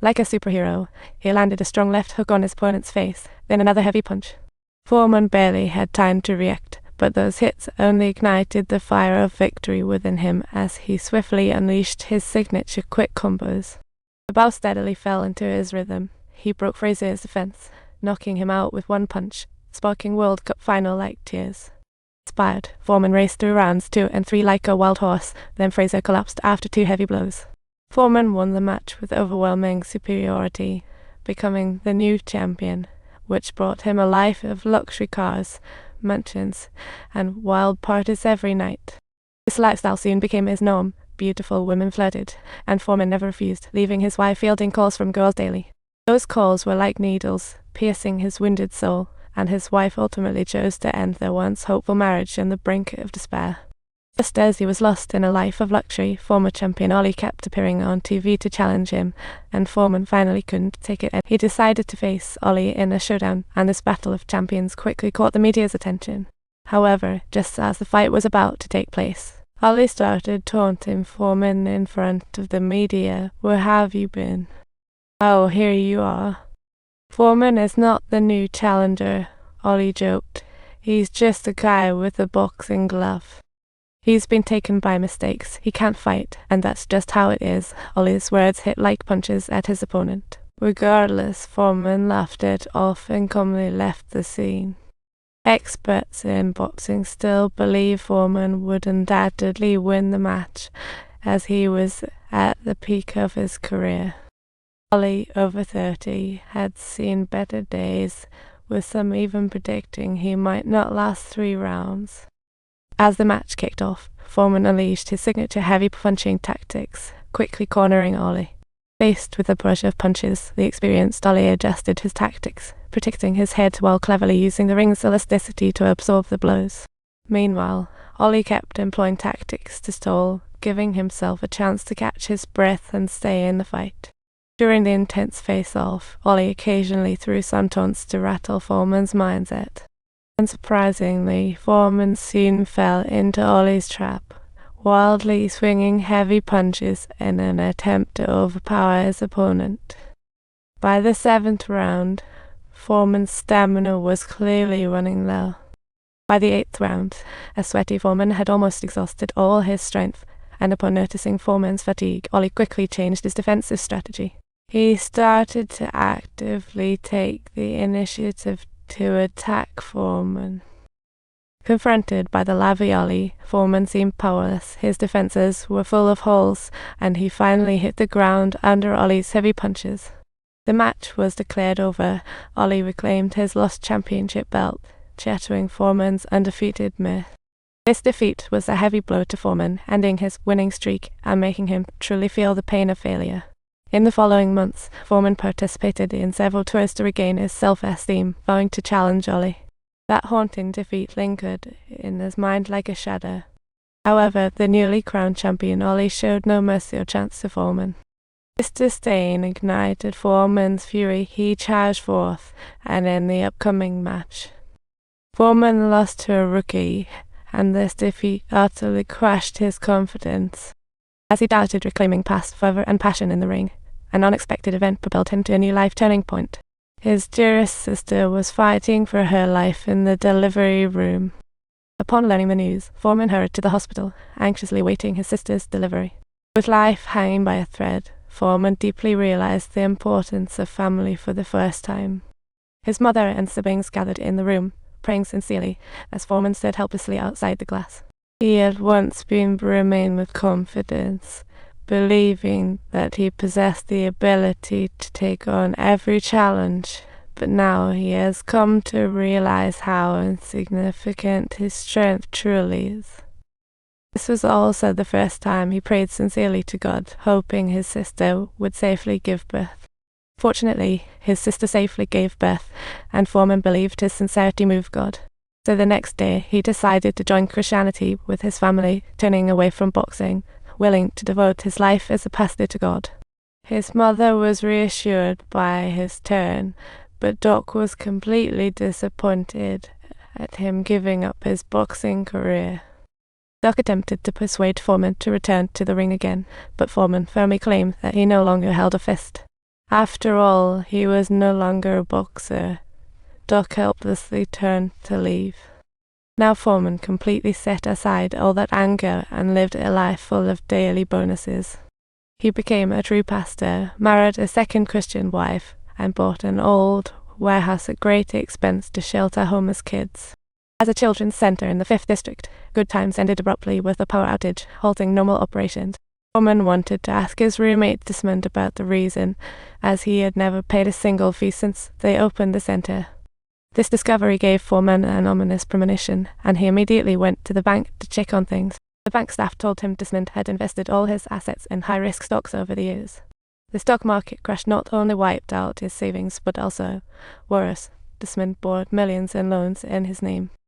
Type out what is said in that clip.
Like a superhero, he landed a strong left hook on his opponent's face, then another heavy punch. Foreman barely had time to react, but those hits only ignited the fire of victory within him as he swiftly unleashed his signature quick combos. The bout steadily fell into his rhythm. He broke Frazier's defense, knocking him out with one punch, sparking World Cup final-like tears. Inspired, Foreman raced through rounds 2 and 3 like a wild horse, then Frazier collapsed after 2 heavy blows. Foreman won the match with overwhelming superiority, becoming the new champion, which brought him a life of luxury cars, mansions, and wild parties every night. This lifestyle soon became his norm. Beautiful women flirted, and Foreman never refused, leaving his wife fielding calls from girls daily. Those calls were like needles, piercing his wounded soul, and his wife ultimately chose to end their once hopeful marriage on the brink of despair. Just as he was lost in a life of luxury, former champion Ollie kept appearing on TV to challenge him, and Foreman finally couldn't take it. He decided to face Ollie in a showdown, and this battle of champions quickly caught the media's attention. However, just as the fight was about to take place, Ollie started taunting Foreman in front of the media. "Where have you been? Oh, here you are." "Foreman is not the new challenger," Ollie joked. "He's just a guy with a boxing glove. He's been taken by mistakes. He can't fight, and that's just how it is." Ollie's words hit like punches at his opponent. Regardless, Foreman laughed it off and calmly left the scene. Experts in boxing still believe Foreman would undoubtedly win the match, as he was at the peak of his career. Ollie, over 30, had seen better days, with some even predicting he might not last 3 rounds. As the match kicked off, Foreman unleashed his signature heavy punching tactics, quickly cornering Ollie. Faced with a barrage of punches, the experienced Ollie adjusted his tactics, protecting his head while cleverly using the ring's elasticity to absorb the blows. Meanwhile, Ollie kept employing tactics to stall, giving himself a chance to catch his breath and stay in the fight. During the intense face-off, Ollie occasionally threw some taunts to rattle Foreman's mindset. Unsurprisingly, Foreman soon fell into Ollie's trap, wildly swinging heavy punches in an attempt to overpower his opponent. By the 7th round, Foreman's stamina was clearly running low. By the 8th round, a sweaty Foreman had almost exhausted all his strength, and upon noticing Foreman's fatigue, Ollie quickly changed his defensive strategy. He started to actively take the initiative to attack Foreman. Confronted by the lively Ollie, Foreman seemed powerless. His defenses were full of holes, and he finally hit the ground under Ollie's heavy punches. The match was declared over. Ollie reclaimed his lost championship belt, shattering Foreman's undefeated myth. This defeat was a heavy blow to Foreman, ending his winning streak and making him truly feel the pain of failure. In the following months, Foreman participated in several tours to regain his self-esteem, vowing to challenge Ollie. That haunting defeat lingered in his mind like a shadow. However, the newly crowned champion Ollie showed no mercy or chance to Foreman. This disdain ignited Foreman's fury. He charged forth, and in the upcoming match, Foreman lost to a rookie, and this defeat utterly crushed his confidence. As he doubted reclaiming past fervor and passion in the ring, an unexpected event propelled him to a new life turning point. His dearest sister was fighting for her life in the delivery room. Upon learning the news, Foreman hurried to the hospital, anxiously awaiting his sister's delivery. With life hanging by a thread, Foreman deeply realized the importance of family for the first time. His mother and siblings gathered in the room, praying sincerely, as Foreman stood helplessly outside the glass. He had once been brimming with confidence, believing that he possessed the ability to take on every challenge, but now he has come to realize how insignificant his strength truly is. This was also the first time he prayed sincerely to God, hoping his sister would safely give birth. Fortunately, his sister safely gave birth, and Foreman believed his sincerity moved God. So the next day, he decided to join Christianity with his family, turning away from boxing, willing to devote his life as a pastor to God. His mother was reassured by his turn, but Doc was completely disappointed at him giving up his boxing career. Doc attempted to persuade Foreman to return to the ring again, but Foreman firmly claimed that he no longer held a fist. After all, he was no longer a boxer. Doc helplessly turned to leave. Now Foreman completely set aside all that anger and lived a life full of daily bonuses. He became a true pastor, married a second Christian wife, and bought an old warehouse at great expense to shelter homeless kids. As a children's center in the 5th District, good times ended abruptly with a power outage, halting normal operations. Foreman wanted to ask his roommate Desmond about the reason, as he had never paid a single fee since they opened the center. This discovery gave Foreman an ominous premonition, and he immediately went to the bank to check on things. The bank staff told him Desmond had invested all his assets in high-risk stocks over the years. The stock market crash not only wiped out his savings, but also, worse, Desmond bought millions in loans in his name.